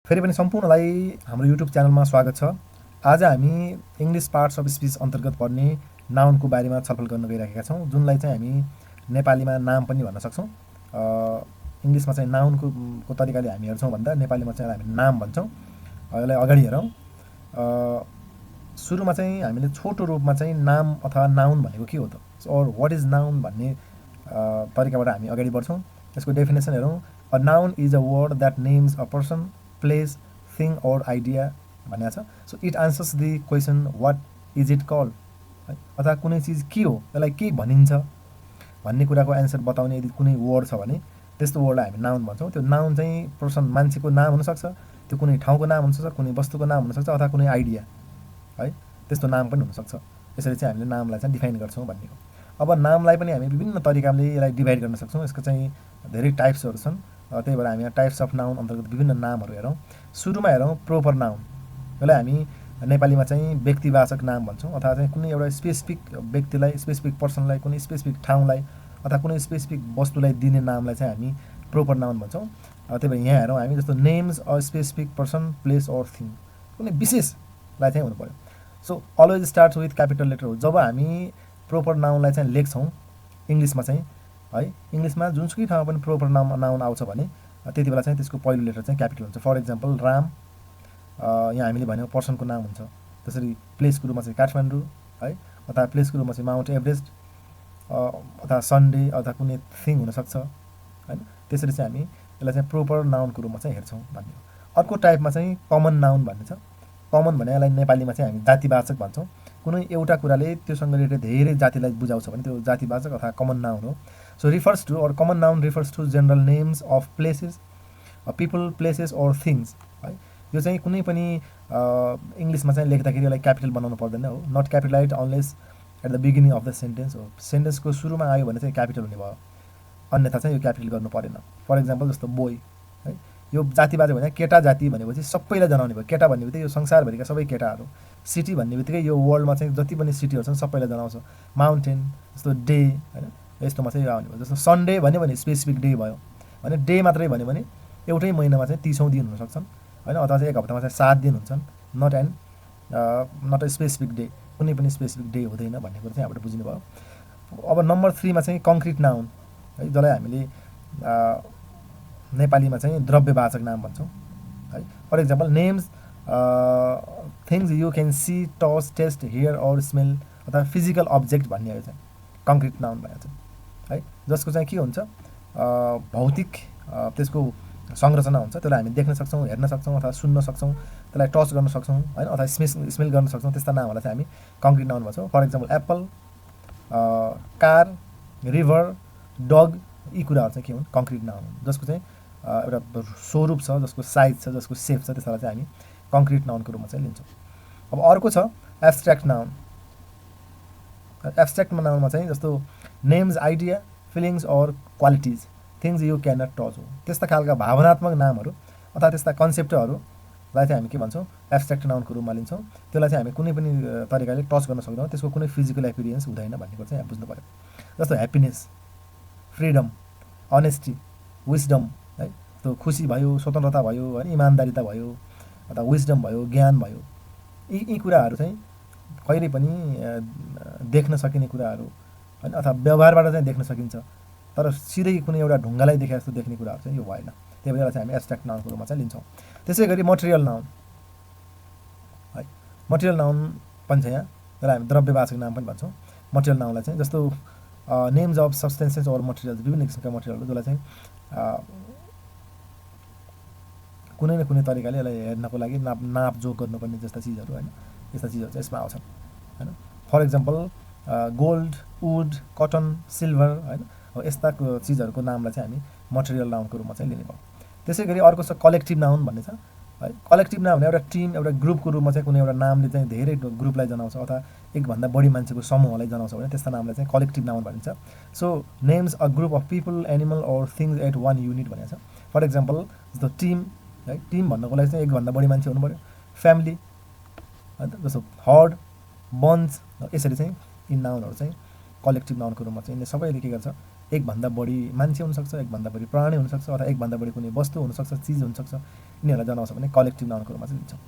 फेरि पनि सम्पूर्णलाई हाम्रो युट्युब च्यानलमा स्वागत छ। आज हामी इङ्ग्लिस पार्ट्स अफ स्पिच अन्तर्गत पर्ने नाउनको बारेमा छलफल गर्न गइरहेका छौँ, जुनलाई चाहिँ हामी नेपालीमा नाम पनि भन्न सक्छौँ। इङ्ग्लिसमा चाहिँ नाउनको तरिकाले हामी हेर्छौँ भन्दा नेपालीमा चाहिँ हामी नाम भन्छौँ। यसलाई अगाडि हेरौँ। सुरुमा चाहिँ हामीले छोटो रूपमा चाहिँ नाम अथवा नाउन भनेको के हो त, और वाट इज नाउन भन्ने तरिकाबाट हामी अगाडि बढ्छौँ। यसको डेफिनेसन हेरौँ। A noun is a word that names a person, place, thing or idea भनेको छ। So it answers the question what is it called, है, अथवा कुनै चिज के हो, यसलाई के भनिन्छ भन्ने कुराको एन्सर बताउने यदि कुनै वर्ड छ भने त्यस्तो वर्डलाई हामी नाउन भन्छौँ। त्यो नाउन चाहिँ पर्सन, मान्छेको नाम हुनसक्छ, त्यो कुनै ठाउँको नाम हुनसक्छ, कुनै वस्तुको नाम हुनसक्छ, अथवा कुनै आइडिया, है, त्यस्तो नाम पनि हुनसक्छ। यसरी चाहिँ हामीले नामलाई चाहिँ डिफाइन गर्छौँ भन्ने हो। अब नामलाई पनि हामी विभिन्न तरिकाले यसलाई डिभाइड गर्न सक्छौँ। यसको चाहिँ धेरै टाइप्सहरू छन्। त्यही भएर हामी यहाँ टाइप्स अफ नाउन अन्तर्गत विभिन्न नामहरू हेरौँ। सुरुमा हेरौँ प्रोपर नाउन। यसलाई हामी नेपालीमा चाहिँ व्यक्तिवाचक नाम भन्छौँ, अथवा चाहिँ कुनै एउटा स्पेसिफिक व्यक्तिलाई, स्पेसिफिक पर्सनलाई, कुनै स्पेसिफिक ठाउँलाई अथवा कुनै स्पेसिफिक वस्तुलाई दिने नामलाई चाहिँ हामी प्रोपर नाउन भन्छौँ। त्यही भएर यहाँ हेरौँ हामी, जस्तो names a specific person, place or thing, कुनै विशेषलाई चाहिँ हुनु पऱ्यो। So always starts with capital letter हो। जब हामी प्रोपर नाउनलाई चाहिँ लेख्छौँ इङ्ग्लिसमा चाहिँ, है, इङ्ग्लिसमा जुनसुकै ठाउँमा पनि प्रोपर नाउन आउँछ भने त्यति बेला चाहिँ त्यसको पहिलो लेटर चाहिँ क्यापिटल हुन्छ। फर इक्जाम्पल राम, यहाँ हामीले भनेको पर्सनको नाम हुन्छ। त्यसरी प्लेसको रूपमा चाहिँ काठमाडौँ, है, अथवा प्लेसको रूपमा चाहिँ माउन्ट एभरेस्ट, अथवा सन्डे, अथवा कुनै थिङ हुनसक्छ, होइन। त्यसरी चाहिँ हामी यसलाई चाहिँ प्रोपर नाउनको रूपमा चाहिँ हेर्छौँ भन्ने हो। अर्को टाइपमा चाहिँ कमन नाउन भन्ने छ। कमन भने यसलाई नेपालीमा चाहिँ हामी जातिवाचक भन्छौँ। कुनै एउटा कुराले त्योसँग रिलेटेड धेरै जातिलाई बुझाउँछ भने त्यो जातिवाचक अथवा कमन नाउन हो। So refers to, or common noun refers to general names of places, people, places or things, है। यो चाहिँ कुनै पनि इङ्ग्लिसमा चाहिँ लेख्दाखेरि यसलाई क्यापिटल बनाउनु पर्दैन हो। Not capitalize unless at the beginning of the sentence हो। सेन्टेन्सको सुरुमा आयो भने चाहिँ क्यापिटल हुने भयो, अन्यथा चाहिँ यो क्यापिटल गर्नु परेन। फर इक्जाम्पल जस्तो बोय, है, यो जातिवाचक भने केटा जाति भनेपछि सबैलाई जनाउने भयो। केटा भन्ने बित्तिकै यो संसारभरिका सबै केटाहरू। सिटी भन्ने बित्तिकै यो वर्ल्डमा चाहिँ जति पनि सिटीहरू छन् सबैलाई जनाउँछ। माउन्टेन, जस्तो डे, होइन, यस्तोमा चाहिँ यो आउने भयो। जस्तो सन्डे भन्यो भने स्पेसिफिक डे भयो, भने डे मात्रै भन्यो भने एउटै महिनामा चाहिँ 30औँ दिन हुनसक्छन्, होइन, अथवा चाहिँ एक हप्तामा चाहिँ 7 दिन हुन्छन्। नट अ स्पेसिफिक डे, कुनै पनि स्पेसिफिक डे हुँदैन भन्ने कुरो चाहिँ यहाँबाट बुझ्नु भयो। अब नम्बर 3मा चाहिँ कङ्क्रिट नाउन, है, जसलाई हामीले नेपालीमा चाहिँ द्रव्यवाचक नाम भन्छौँ, है। For example names things you can see, touch, taste, hear or smell, अथवा फिजिकल अब्जेक्ट भन्ने हो चाहिँ कङ्क्रिट नाउन भनेको चाहिँ, है, जसको चाहिँ के हुन्छ, भौतिक त्यसको संरचना हुन्छ। त्यसलाई हामी देख्न सक्छौँ, हेर्न सक्छौँ, अथवा सुन्न सक्छौँ, त्यसलाई टच गर्न सक्छौँ, होइन, अथवा स्मेल गर्न सक्छौँ। त्यस्ता नामहरूलाई चाहिँ हामी कङ्क्रिट नाउन भन्छौँ। For example apple, car, river, dog, यी कुराहरू चाहिँ के हुन्, कङ्क्रिट नाउन हुन्, जसको चाहिँ एउटा स्वरूप छ, जसको साइज छ, जसको सेप छ, त्यसलाई चाहिँ हामी कङ्क्रिट नाउनको रूपमा चाहिँ लिन्छौँ। अब अर्को छ एब्स्ट्र्याक्ट नाउन। एब्स्ट्र्याक्ट नाउनमा चाहिँ जस्तो names, idea, feelings or qualities, things you can not touch हो। त्यस्ता खालका भावनात्मक नामहरू अथवा त्यस्ता कन्सेप्टहरूलाई चाहिँ हामी के भन्छौँ, एब्स्ट्र्याक्ट नाउनको रूपमा लिन्छौँ। त्यसलाई चाहिँ हामी कुनै पनि तरिकाले टच गर्न सक्दैनौँ, त्यसको कुनै फिजिकल एपिरियन्स हुँदैन भन्ने कुरो चाहिँ यहाँ बुझ्नु पऱ्यो। जस्तो ह्याप्पिनेस, फ्रिडम, अनेस्टी, विस्डम, है, त्यो खुसी भयो, स्वतन्त्रता भयो, होइन, इमान्दारिता भयो, अथवा विस्डम भयो, ज्ञान भयो, यी कुराहरू चाहिँ कहिले पनि देख्न सकिने कुराहरू, होइन, अथवा व्यवहारबाट चाहिँ देख्न सकिन्छ, तर सिधै कुनै एउटा ढुङ्गालाई देखे जस्तो देख्ने कुराहरू चाहिँ यो भएन। त्यही भएर चाहिँ हामी एब्स्ट्र्याक्ट नाउनको रूपमा चाहिँ लिन्छौँ। त्यसै गरी मटेरियल नाउन, है, मटेरियल नाउन पनि छ यहाँ, त्यसलाई हामी द्रव्यवाचक नाम पनि भन्छौँ। मटेरियल नाउनलाई चाहिँ जस्तो नेम्स अफ सब्सटेन्सेस और मटेरियल्स, विभिन्न किसिमका मटेरियलहरू जसलाई चाहिँ कुनै न कुनै तरिकाले यसलाई हेर्नको लागि नापजोख गर्नुपर्ने जस्ता चिजहरू, होइन, यस्ता चिजहरू चाहिँ यसमा आउँछन्, होइन। For example gold, wood, cotton, silver, होइन, यस्ता चिजहरूको नामलाई चाहिँ हामी मटेरियल नाउनको रूपमा चाहिँ लिने भयो। त्यसै गरी अर्को छ कलेक्टिभ नाउन भन्ने छ, है। कलेक्टिभ नाउन भने एउटा टिम, एउटा ग्रुपको रूपमा चाहिँ कुनै एउटा नामले चाहिँ धेरै ग्रुपलाई जनाउँछ, अथवा एकभन्दा बढी मान्छेको समूहलाई जनाउँछ भने त्यस्ता नामलाई चाहिँ कलेक्टिभ नाउन भनिन्छ। So names a group of people, animal और थिङ्स एट वान युनिट भनेको छ। फर इक्जाम्पल जस्तो टिम, है, टिम भन्नको लागि चाहिँ एकभन्दा बढी मान्छे हुनु पऱ्यो। फ्यामिली, होइन, जस्तो हर्ड, बन्च, यसरी चाहिँ यी नाउनहरू चाहिँ कलेक्टिभ नाउनको रूपमा चाहिँ यिनले सबैले के गर्छ, एकभन्दा बढी मान्छे हुनसक्छ, एकभन्दा बढी प्राणी हुनसक्छ, अथवा एकभन्दा बढी कुनै वस्तु हुनसक्छ, चिज हुनसक्छ, यिनीहरूलाई जनाउँछ भने कलेक्टिभ नाउनको रूपमा चाहिँ लिन्छौँ।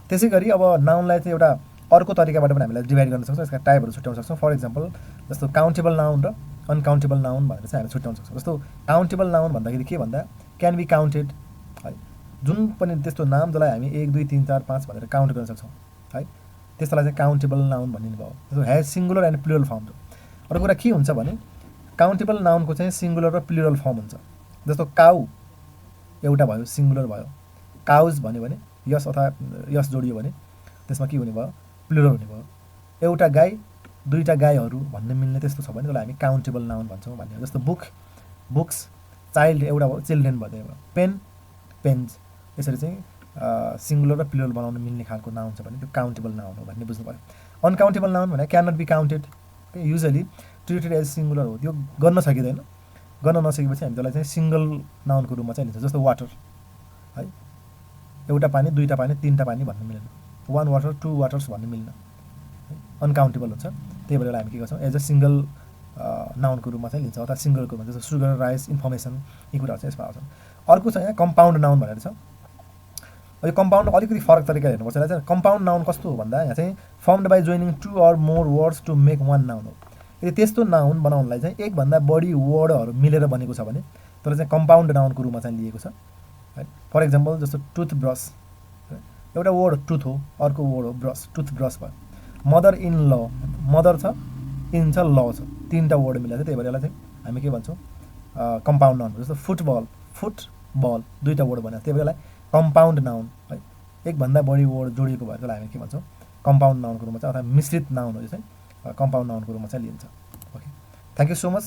त्यसै गरी अब नाउनलाई चाहिँ एउटा अर्को तरिकाबाट पनि हामीलाई डिभाइड गर्न सक्छौँ, यसका टाइपहरू छुट्याउन सक्छौँ। फर इक्जाम्पल जस्तो काउन्टेबल नाउन र अनकाउन्टेबल नाउन भनेर चाहिँ हामीले छुट्याउन सक्छौँ। जस्तो काउन्टेबल नाउन भन्दाखेरि के भन्दा क्यान बी काउन्टेड है, जुन पनि त्यस्तो नाम जसलाई हामी 1 2 3 4 5 भनेर काउन्ट गर्न सक्छौँ है, त्यस्तोलाई चाहिँ काउन्टेबल नाउन भनिनु भयो। जस्तो ह्याज सिङ्गुलर एन्ड प्लुरल फर्म। अरू कुरा के हुन्छ भने काउन्टेबल नाउनको चाहिँ सिङ्गुलर र प्लुरल फर्म हुन्छ। जस्तो काउ एउटा भयो, सिङ्गुलर भयो। काउज भन्यो भने यस अथवा यस जोडियो भने त्यसमा के हुने भयो, प्लुरल हुने भयो। एउटा गाई, दुईवटा गाईहरू भन्ने मिल्ने त्यस्तो छ भने त्यसलाई हामी काउन्टेबल नाउन भन्छौँ भन्ने। जस्तो बुक, बुक्स, चाइल्ड एउटा भयो, चिल्ड्रेन भयो। पेन, पेन्स, यसरी चाहिँ सिङ्गुलर र प्लुरल बनाउन मिल्ने खालको नाउन छ भने त्यो काउन्टेबल नाउन हो भन्ने बुझ्नु पऱ्यो। अनकाउन्टेबल नाउन भने can not be counted, usually treated as singular हो, त्यो गर्न सकिँदैन। गर्न नसकेपछि हामी त्यसलाई चाहिँ सिङ्गल नाउनको रूपमा चाहिँ लिन्छौँ। जस्तो वाटर है, एउटा पानी, दुईवटा पानी, तिनवटा पानी भन्नु मिल्दैन। 1 वाटर 2 वाटर्स भन्नु मिल्दैन, अनकाउन्टेबल हुन्छ। त्यही भएर हामी के गर्छौँ, एज अ सिङ्गल नाउनको रूपमा चाहिँ लिन्छौँ अथवा सिङ्गलको रूपमा। जस्तो सुगर, राइस, इन्फर्मेसन, यी कुराहरू चाहिँ यसमा आउँछन्। अर्को छ यहाँ कम्पाउन्ड नाउन भनेर छ। यो कम्पाउन्ड अलिकति फरक तरिकाले हेर्नुपर्छ। यसलाई चाहिँ कम्पाउन्ड नाउन कस्तो हो भन्दा यहाँ चाहिँ formed by joining 2 or more words to make 1 noun हो। यदि त्यस्तो नाउन बनाउनलाई चाहिँ एकभन्दा बढी वर्डहरू मिलेर बनेको छ भने त्यसलाई चाहिँ कम्पाउन्ड नाउनको रूपमा चाहिँ लिएको छ है। फर इक्जाम्पल जस्तो टुथ ब्रस, एउटा वर्ड टुथ हो, अर्को वर्ड हो ब्रस, टुथ ब्रस भयो। मदर इन ल, मदर छ, इन छ, ल छ, तिनवटा वर्ड मिलेको छ। त्यही भएर यसलाई चाहिँ हामी के भन्छौँ, कम्पाउन्ड नाउन। जस्तो फुटबल, फुटबल, दुईवटा वर्ड बनाएको, त्यही भएर यसलाई कम्पाउन्ड नाउन है। एकभन्दा बढी वर्ड जोडिएको भएर त्यसलाई हामी के भन्छौँ, कम्पाउन्ड नाउनको रूपमा चाहिँ अथवा मिश्रित नाउन हो, यो चाहिँ कम्पाउन्ड नाउनको रूपमा चाहिँ लिन्छ। Okay, thank you so much.